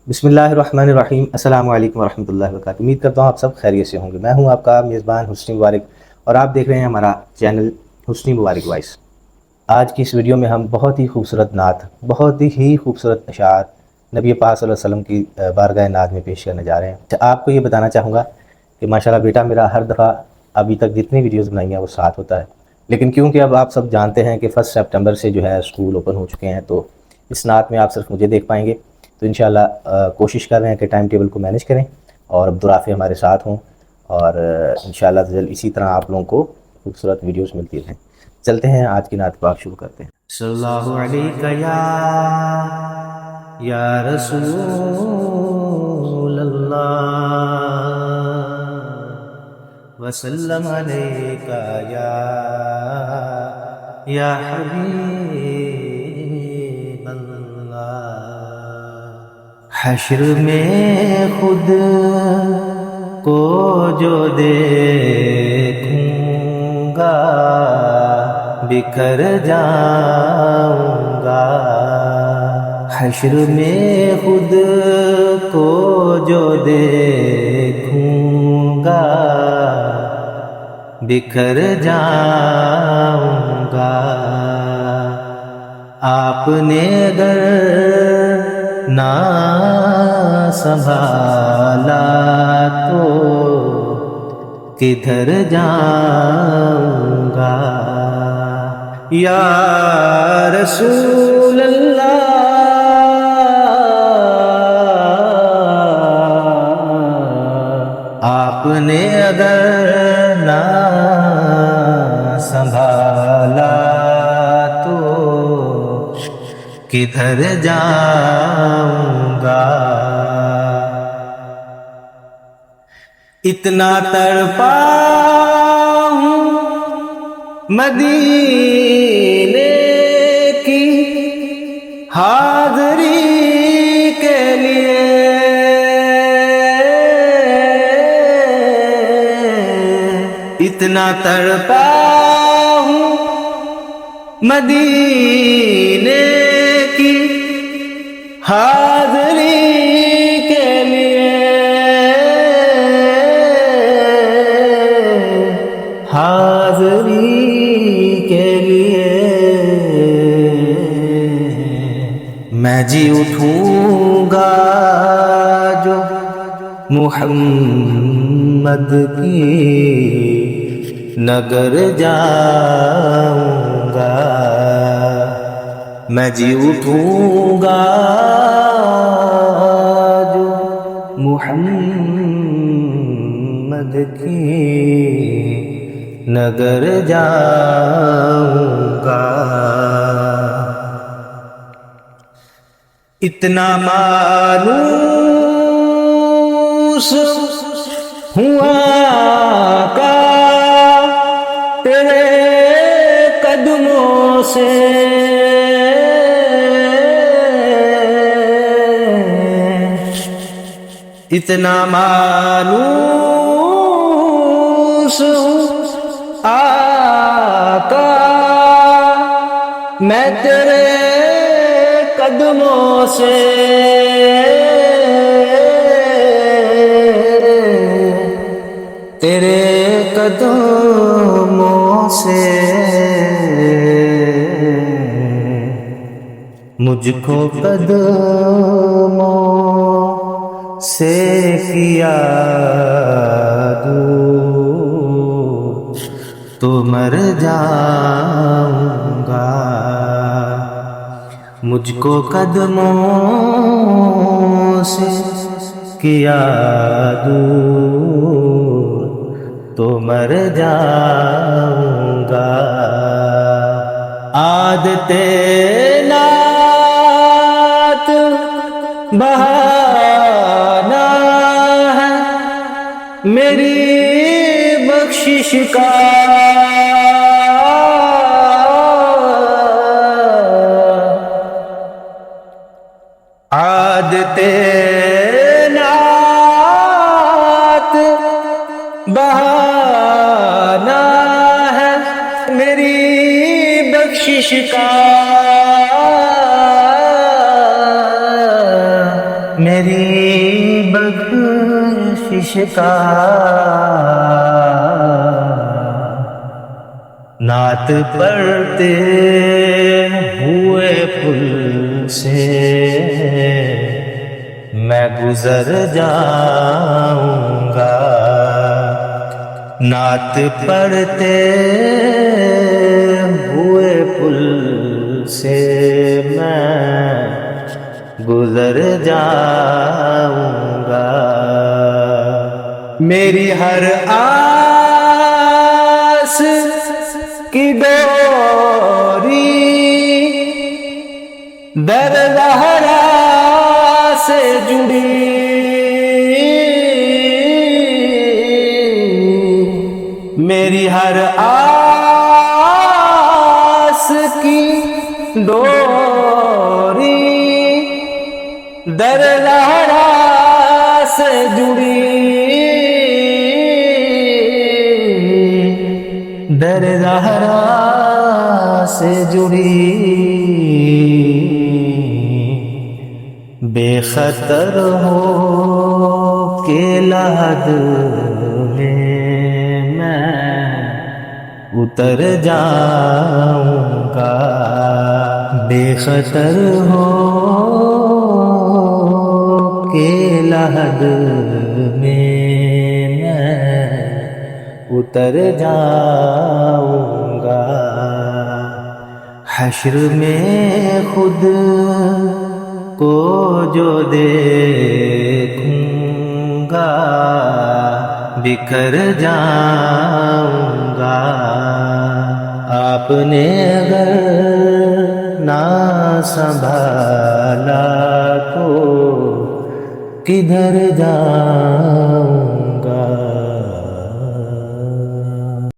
بسم اللہ الرحمن الرحیم۔ السلام علیکم ورحمۃ اللہ وبرکاتہ۔ امید کرتا ہوں آپ سب خیریت سے ہوں گے۔ میں ہوں آپ کا میزبان حسنی مبارک اور آپ دیکھ رہے ہیں ہمارا چینل حسنی مبارک وائس۔ آج کی اس ویڈیو میں ہم بہت ہی خوبصورت نعت، بہت ہی خوبصورت اشعار نبی پاک صلی اللہ علیہ وسلم کی بارگاہ نعت میں پیش کرنے جا رہے ہیں۔ آپ کو یہ بتانا چاہوں گا کہ ماشاءاللہ بیٹا میرا ہر دفعہ ابھی تک جتنی ویڈیوز بنائی ہیں وہ ساتھ ہوتا ہے، لیکن کیونکہ اب آپ سب جانتے ہیں کہ 1 سپٹمبر سے جو ہے اسکول اوپن ہو چکے ہیں، تو اس نعت میں آپ صرف مجھے دیکھ پائیں گے۔ تو انشاءاللہ کوشش کر رہے ہیں کہ ٹائم ٹیبل کو مینیج کریں اور عبدالرافع ہمارے ساتھ ہوں، اور انشاءاللہ اسی طرح آپ لوگوں کو خوبصورت ویڈیوز ملتی رہیں۔ چلتے ہیں آج کی نعت پاک شروع کرتے ہیں۔ صلی اللہ علیہ یا رسول اللہ وسلم علیک یا حبیب اللہ۔ حشر میں خود کو جو دیکھوں گا بکھر جاؤں گا۔ حشر میں خود کو جو دیکھوں گا بکھر جاؤں گا۔ آپ نے اگر نہ سنبھالا تو کدھر جاؤں گا۔ یا رسول اللہ آپ نے اگر نہ سنبھالا تو کدھر جاؤں گا۔ اتنا تڑپا ہوں مدینے کی حاضری کے لیے، اتنا تڑپا ہوں مدینے کی حاضری کے لیے، حاضری کے لیے۔ میں جی اٹھوں گا جو محمد کی نگر جاؤں گا۔ میں جی اٹھوں گا جو محمد کی نگر جاؤں گا۔ اتنا مانوس ہوں آقا تیرے قدموں سے، اتنا مانوس ہوں آقا میں تیرے قدموں سے، تیرے قدموں سے مجھ کو قدموں سے کیا دور تو مر جاؤں گا۔ مجھ کو قدموں سے کیا دور تو مر جاؤں گا۔ عادت نعت بہانا ہے میری بخشش کا، عادت نعت بہانا ہے میری بخشش کا، تیری بخشش کا نعت پڑھتے ہوئے پل سے میں گزر جاؤں گا، نعت پڑھتے ہوئے پل سے میں گزر جاؤں گا۔ میری ہر آس کی ڈوری در زہرا سے جڑی، میری ہر آس کی ڈوری در زہرا سے جڑی، در زہرا سے جڑی، بے خطر ہو کے لحد میں اتر جاؤں گا، بے خطر ہو کے لحد میں اتر جاؤں گا۔ حشر میں خود کو جو دیکھوں گا بکھر جاؤں گا، آپ نے اگر نہ سنبھالا تو کدھر جاؤں